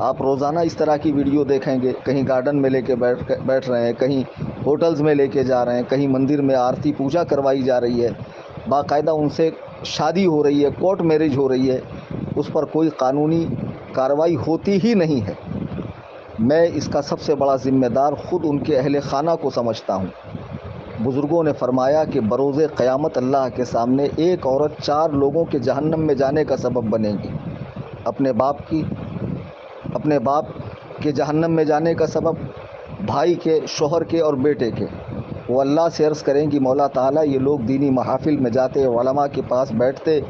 آپ روزانہ اس طرح کی ویڈیو دیکھیں گے، کہیں گارڈن میں لے کے بیٹھ رہے ہیں، کہیں ہوٹلز میں لے کے جا رہے ہیں، کہیں مندر میں آرتی پوجا کروائی جا رہی ہے، باقاعدہ ان سے شادی ہو رہی ہے، کورٹ میرج ہو رہی ہے، اس پر کوئی قانونی کارروائی ہوتی ہی نہیں ہے۔ میں اس کا سب سے بڑا ذمہ دار خود ان کے اہل خانہ کو سمجھتا ہوں۔ بزرگوں نے فرمایا کہ بروز قیامت اللہ کے سامنے ایک عورت 4 لوگوں کے جہنم میں جانے کا سبب بنے گی۔ اپنے باپ کے جہنم میں جانے کا سبب، بھائی کے، شوہر کے اور بیٹے کے۔ وہ اللہ سے عرض کریں گی مولا تعالیٰ یہ لوگ دینی محافل میں جاتے، علماء کے پاس بیٹھتے،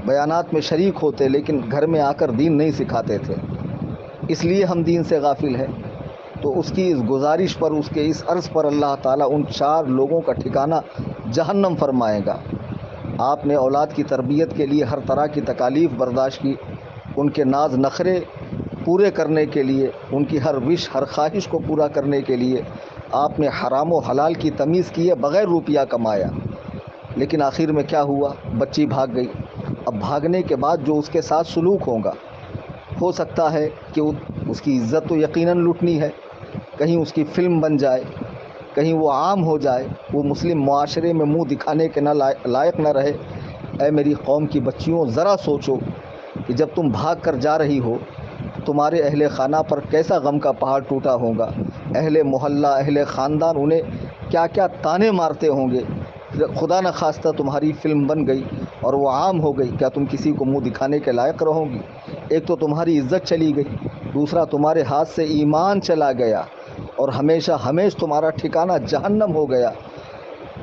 بیانات میں شریک ہوتے، لیکن گھر میں آ کر دین نہیں سکھاتے تھے، اس لیے ہم دین سے غافل ہیں۔ تو اس کی اس گزارش پر، اس کے اس عرض پر اللہ تعالیٰ ان 4 لوگوں کا ٹھکانہ جہنم فرمائے گا۔ آپ نے اولاد کی تربیت کے لیے ہر طرح کی تکالیف برداشت کی، ان کے ناز نخرے پورے کرنے کے لیے، ان کی ہر وش، ہر خواہش کو پورا کرنے کے لیے آپ نے حرام و حلال کی تمیز کی ہے، بغیر روپیہ کمایا۔ لیکن آخر میں کیا ہوا؟ بچی بھاگ گئی۔ اب بھاگنے کے بعد جو اس کے ساتھ سلوک ہوگا، ہو سکتا ہے کہ اس کی عزت تو یقیناً لوٹنی ہے، کہیں اس کی فلم بن جائے، کہیں وہ عام ہو جائے، وہ مسلم معاشرے میں منہ دکھانے کے نہ لائق نہ رہے۔ اے میری قوم کی بچیوں، ذرا سوچو کہ جب تم بھاگ کر جا رہی ہو، تمہارے اہل خانہ پر کیسا غم کا پہاڑ ٹوٹا ہوگا، اہل محلہ، اہل خاندان انہیں کیا کیا طانے مارتے ہوں گے۔ خدا نہ خواستہ تمہاری فلم بن گئی اور وہ عام ہو گئی، کیا تم کسی کو منہ دکھانے کے لائق رہو گی؟ ایک تو تمہاری عزت چلی گئی، دوسرا تمہارے ہاتھ سے ایمان چلا گیا، اور ہمیشہ تمہارا ٹھکانہ جہنم ہو گیا۔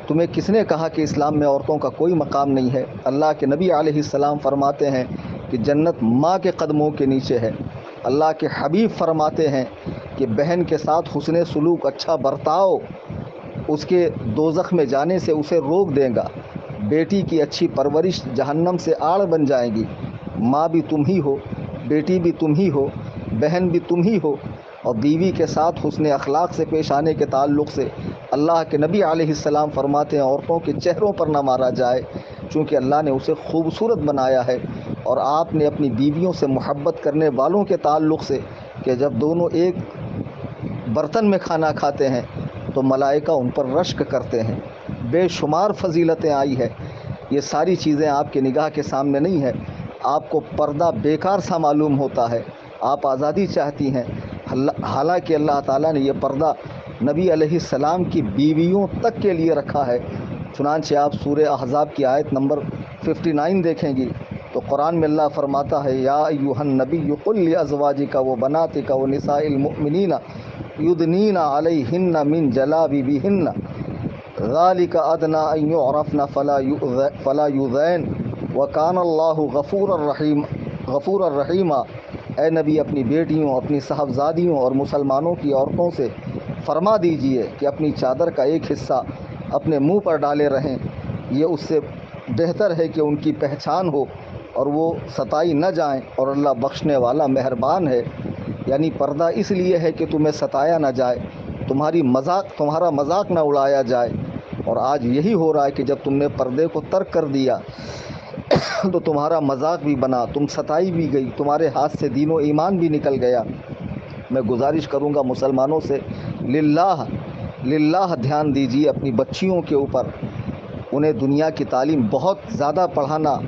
تمہیں کس نے کہا کہ اسلام میں عورتوں کا کوئی مقام نہیں ہے؟ اللہ کے نبی علیہ السلام فرماتے ہیں کہ جنت ماں کے قدموں کے نیچے ہے۔ اللہ کے حبیب فرماتے ہیں کہ بہن کے ساتھ حسن سلوک، اچھا برتاؤ، اس کے دوزخ میں جانے سے اسے روک دے گا۔ بیٹی کی اچھی پرورش جہنم سے آڑ بن جائے گی۔ ماں بھی تم ہی ہو، بیٹی بھی تم ہی ہو، بہن بھی تم ہی ہو۔ اور بیوی کے ساتھ حسن اخلاق سے پیش آنے کے تعلق سے اللہ کے نبی علیہ السلام فرماتے ہیں عورتوں کے چہروں پر نہ مارا جائے، چونکہ اللہ نے اسے خوبصورت بنایا ہے۔ اور آپ نے اپنی بیویوں سے محبت کرنے والوں کے تعلق سے کہ جب دونوں ایک برتن میں کھانا کھاتے ہیں تو ملائکہ ان پر رشک کرتے ہیں۔ بے شمار فضیلتیں آئی ہے۔ یہ ساری چیزیں آپ کے نگاہ کے سامنے نہیں ہے۔ آپ کو پردہ بیکار سا معلوم ہوتا ہے، آپ آزادی چاہتی ہیں، حالانکہ اللہ تعالیٰ نے یہ پردہ نبی علیہ السلام کی بیویوں تک کے لیے رکھا ہے۔ چنانچہ آپ سورہ احزاب کی آیت نمبر 59 دیکھیں گی تو قرآن میں اللہ فرماتا ہے یا ایھا النبی قل لازواجک وبناتک ونساء المؤمنین یدنین علیہن من جلابیبہن ذالک ادنی ان یعرفن فلا یؤذین وکان اللہ غفورا رحیما۔ اے نبی اپنی بیٹیوں، اپنی صاحبزادیوں اور مسلمانوں کی عورتوں سے فرما دیجئے کہ اپنی چادر کا ایک حصہ اپنے منہ پر ڈالے رہیں، یہ اس سے بہتر ہے کہ ان کی پہچان ہو اور وہ ستائی نہ جائیں، اور اللہ بخشنے والا مہربان ہے۔ یعنی پردہ اس لیے ہے کہ تمہیں ستایا نہ جائے، تمہارا مذاق نہ اڑایا جائے۔ اور آج یہی ہو رہا ہے کہ جب تم نے پردے کو ترک کر دیا تو تمہارا مذاق بھی بنا، تم ستائی بھی گئی، تمہارے ہاتھ سے دین و ایمان بھی نکل گیا۔ میں گزارش کروں گا مسلمانوں سے، للہ دھیان دیجیے اپنی بچیوں کے اوپر۔ انہیں دنیا کی تعلیم بہت زیادہ پڑھانا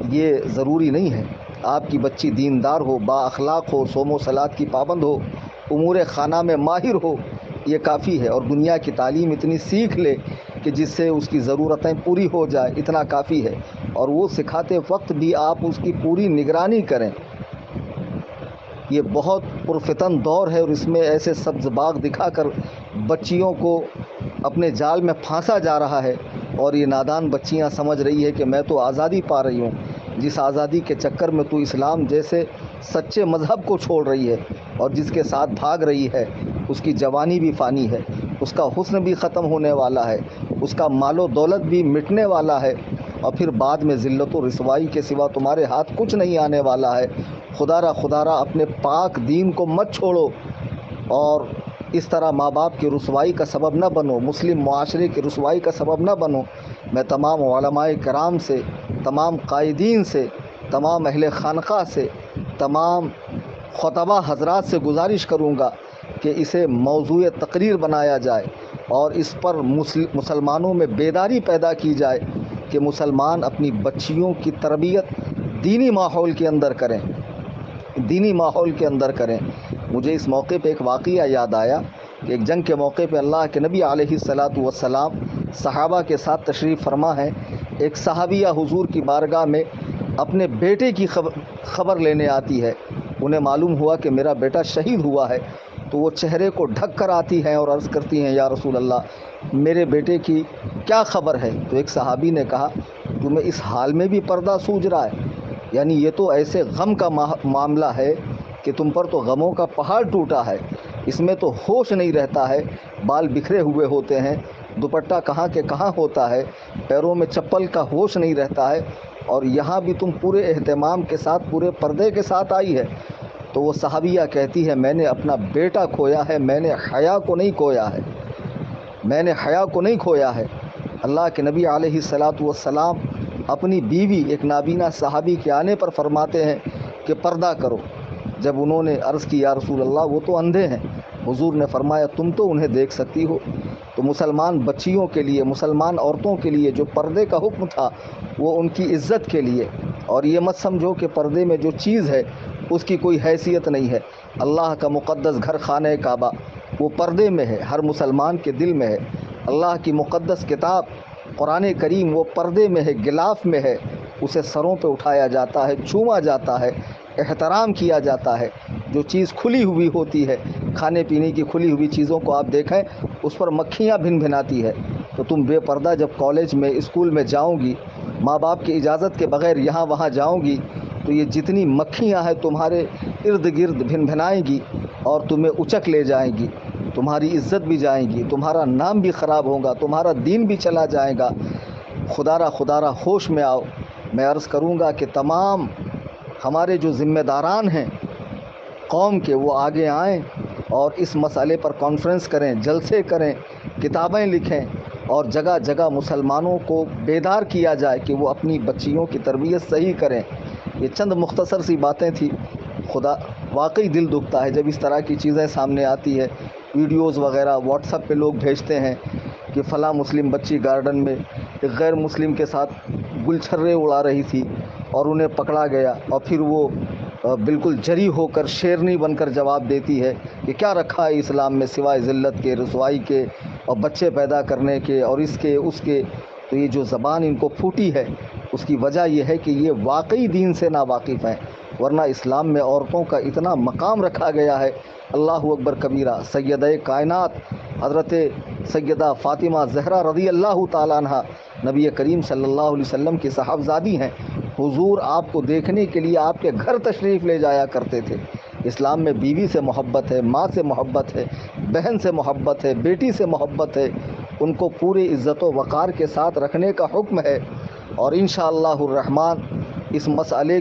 یہ ضروری نہیں ہے۔ آپ کی بچی دیندار ہو، با اخلاق ہو، صوم و صلات کی پابند ہو، امور خانہ میں ماہر ہو، یہ کافی ہے۔ اور دنیا کی تعلیم اتنی سیکھ لے کہ جس سے اس کی ضرورتیں پوری ہو جائے، اتنا کافی ہے۔ اور وہ سکھاتے وقت بھی آپ اس کی پوری نگرانی کریں۔ یہ بہت پرفتن دور ہے اور اس میں ایسے سبز باغ دکھا کر بچیوں کو اپنے جال میں پھانسا جا رہا ہے، اور یہ نادان بچیاں سمجھ رہی ہے کہ میں تو آزادی پا رہی ہوں۔ جس آزادی کے چکر میں تو اسلام جیسے سچے مذہب کو چھوڑ رہی ہے اور جس کے ساتھ بھاگ رہی ہے، اس کی جوانی بھی فانی ہے، اس کا حسن بھی ختم ہونے والا ہے، اس کا مال و دولت بھی مٹنے والا ہے، اور پھر بعد میں ذلت و رسوائی کے سوا تمہارے ہاتھ کچھ نہیں آنے والا ہے۔ خدا را اپنے پاک دین کو مت چھوڑو، اور اس طرح ماں باپ کی رسوائی کا سبب نہ بنو، مسلم معاشرے کی رسوائی کا سبب نہ بنو۔ میں تمام علماء کرام سے، تمام قائدین سے، تمام اہل خانقاہ سے، تمام خطبہ حضرات سے گزارش کروں گا کہ اسے موضوع تقریر بنایا جائے اور اس پر مسلمانوں میں بیداری پیدا کی جائے کہ مسلمان اپنی بچیوں کی تربیت دینی ماحول کے اندر کریں، دینی ماحول کے اندر کریں۔ مجھے اس موقع پہ ایک واقعہ یاد آیا کہ ایک جنگ کے موقع پہ اللہ کے نبی علیہ الصلاۃ والسلام صحابہ کے ساتھ تشریف فرما ہیں۔ ایک صحابیہ حضور کی بارگاہ میں اپنے بیٹے کی خبر لینے آتی ہے۔ انہیں معلوم ہوا کہ میرا بیٹا شہید ہوا ہے، تو وہ چہرے کو ڈھک کر آتی ہیں اور عرض کرتی ہیں یا رسول اللہ میرے بیٹے کی کیا خبر ہے؟ تو ایک صحابی نے کہا تمہیں اس حال میں بھی پردہ سوج رہا ہے؟ یعنی یہ تو ایسے غم کا معاملہ ہے کہ تم پر تو غموں کا پہاڑ ٹوٹا ہے، اس میں تو ہوش نہیں رہتا ہے، بال بکھرے ہوئے ہوتے ہیں، دوپٹہ کہاں کے کہاں ہوتا ہے، پیروں میں چپل کا ہوش نہیں رہتا ہے، اور یہاں بھی تم پورے اہتمام کے ساتھ پورے پردے کے ساتھ آئی ہے۔ تو وہ صحابیہ کہتی ہے میں نے اپنا بیٹا کھویا ہے، میں نے حیا کو نہیں کھویا ہے، میں نے حیا کو نہیں کھویا ہے۔ اللہ کے نبی علیہ الصلاۃ والسلام اپنی بیوی ایک نابینا صحابی کے آنے پر فرماتے ہیں کہ پردہ کرو۔ جب انہوں نے عرض کی یا رسول اللہ وہ تو اندھے ہیں، حضور نے فرمایا تم تو انہیں دیکھ سکتی ہو۔ تو مسلمان بچیوں کے لیے، مسلمان عورتوں کے لیے جو پردے کا حکم تھا وہ ان کی عزت کے لیے، اور یہ مت سمجھو کہ پردے میں جو چیز ہے اس کی کوئی حیثیت نہیں ہے۔ اللہ کا مقدس گھر خانہ کعبہ وہ پردے میں ہے، ہر مسلمان کے دل میں ہے۔ اللہ کی مقدس کتاب قرآن کریم وہ پردے میں ہے، غلاف میں ہے، اسے سروں پہ اٹھایا جاتا ہے، چوما جاتا ہے، احترام کیا جاتا ہے۔ جو چیز کھلی ہوئی ہوتی ہے، کھانے پینے کی کھلی ہوئی چیزوں کو آپ دیکھیں اس پر مکھیاں بھن بھناتی ہے، تو تم بے پردہ جب کالج میں اسکول میں جاؤ گی، ماں باپ کی اجازت کے بغیر یہاں وہاں جاؤ گی، تو یہ جتنی مکھیاں ہیں تمہارے ارد گرد بھن بھنائیں گی اور تمہیں اچک لے جائیں گی، تمہاری عزت بھی جائیں گی، تمہارا نام بھی خراب ہوگا، تمہارا دین بھی چلا جائے گا۔ خدا را ہوش میں آؤ۔ میں عرض کروں گا کہ تمام ہمارے جو ذمہ داران ہیں قوم کے وہ آگے آئیں اور اس مسئلے پر کانفرنس کریں، جلسے کریں، کتابیں لکھیں، اور جگہ جگہ مسلمانوں کو بیدار کیا جائے کہ وہ اپنی بچیوں کی تربیت صحیح کریں۔ یہ چند مختصر سی باتیں تھی۔ خدا واقعی دل دکھتا ہے جب اس طرح کی چیزیں سامنے آتی ہے، ویڈیوز وغیرہ واٹس ایپ پہ لوگ بھیجتے ہیں کہ فلاں مسلم بچی گارڈن میں ایک غیر مسلم کے ساتھ گل چھرے اڑا رہی تھی اور انہیں پکڑا گیا، اور پھر وہ بالکل جری ہو کر شیرنی بن کر جواب دیتی ہے کہ کیا رکھا ہے اسلام میں سوائے ذلت کے، رسوائی کے، اور بچے پیدا کرنے کے، اور اس کے اس کے۔ تو یہ جو زبان ان کو پھوٹی ہے اس کی وجہ یہ ہے کہ یہ واقعی دین سے ناواقف ہیں، ورنہ اسلام میں عورتوں کا اتنا مقام رکھا گیا ہے۔ اللہ اکبر کبیرہ۔ سیدہ کائنات حضرت سیدہ فاطمہ زہرا رضی اللہ تعالیٰ عنہ نبی کریم صلی اللہ علیہ وسلم کی صاحبزادی ہیں۔ حضور آپ کو دیکھنے کے لیے آپ کے گھر تشریف لے جایا کرتے تھے۔ اسلام میں بیوی سے محبت ہے، ماں سے محبت ہے، بہن سے محبت ہے، بیٹی سے محبت ہے، ان کو پورے عزت و وقار کے ساتھ رکھنے کا حکم ہے۔ اور انشاءاللہ الرحمن اس مسئلے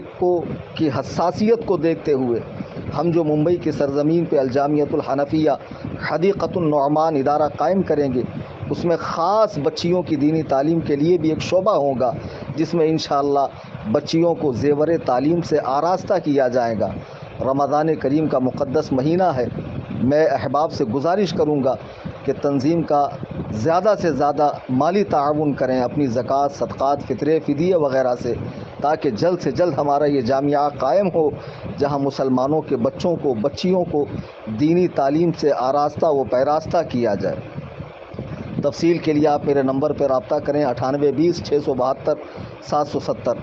کی حساسیت کو دیکھتے ہوئے ہم جو ممبئی کی سرزمین پہ الجامعۃ الحنفیہ حدیقۃ النعمان ادارہ قائم کریں گے، اس میں خاص بچیوں کی دینی تعلیم کے لیے بھی ایک شعبہ ہوگا، جس میں انشاءاللہ بچیوں کو زیور تعلیم سے آراستہ کیا جائے گا۔ رمضان کریم کا مقدس مہینہ ہے، میں احباب سے گزارش کروں گا کہ تنظیم کا زیادہ سے زیادہ مالی تعاون کریں اپنی زکوٰۃ، صدقات، فطرے، فدیے وغیرہ سے، تاکہ جلد سے جلد ہمارا یہ جامعہ قائم ہو جہاں مسلمانوں کے بچوں کو، بچیوں کو دینی تعلیم سے آراستہ و پیراستہ کیا جائے۔ تفصیل کے لیے آپ میرے نمبر پر رابطہ کریں 9820 672 770۔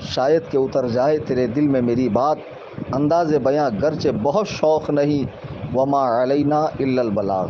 شاید کہ اتر جائے تیرے دل میں میری بات، انداز بیاں گرچہ بہت شوق نہیں، وما علینا الا البلاغ۔